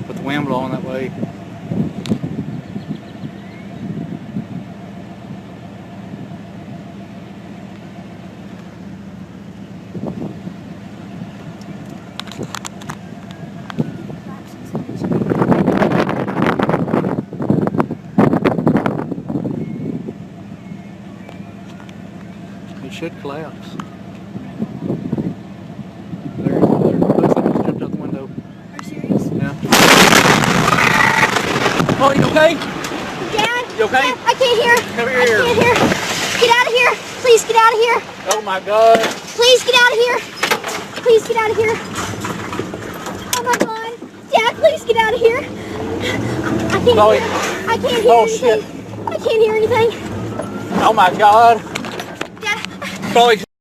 with the wind blowing that way. It should collapse. There, looks like it's jumped out the window. Are you serious? Yeah. Oh, you okay? Dad? You okay? Dad, I can't hear. Come here. I can't hear. Get out of here. Please get out of here. Oh my God. Please get out of here. Please get out of here. Oh my God. Dad, please get out of here. I can't Chloe. hear. I can't hear Oh, anything. shit. I can't hear anything. Oh my God. Dad. Chloe.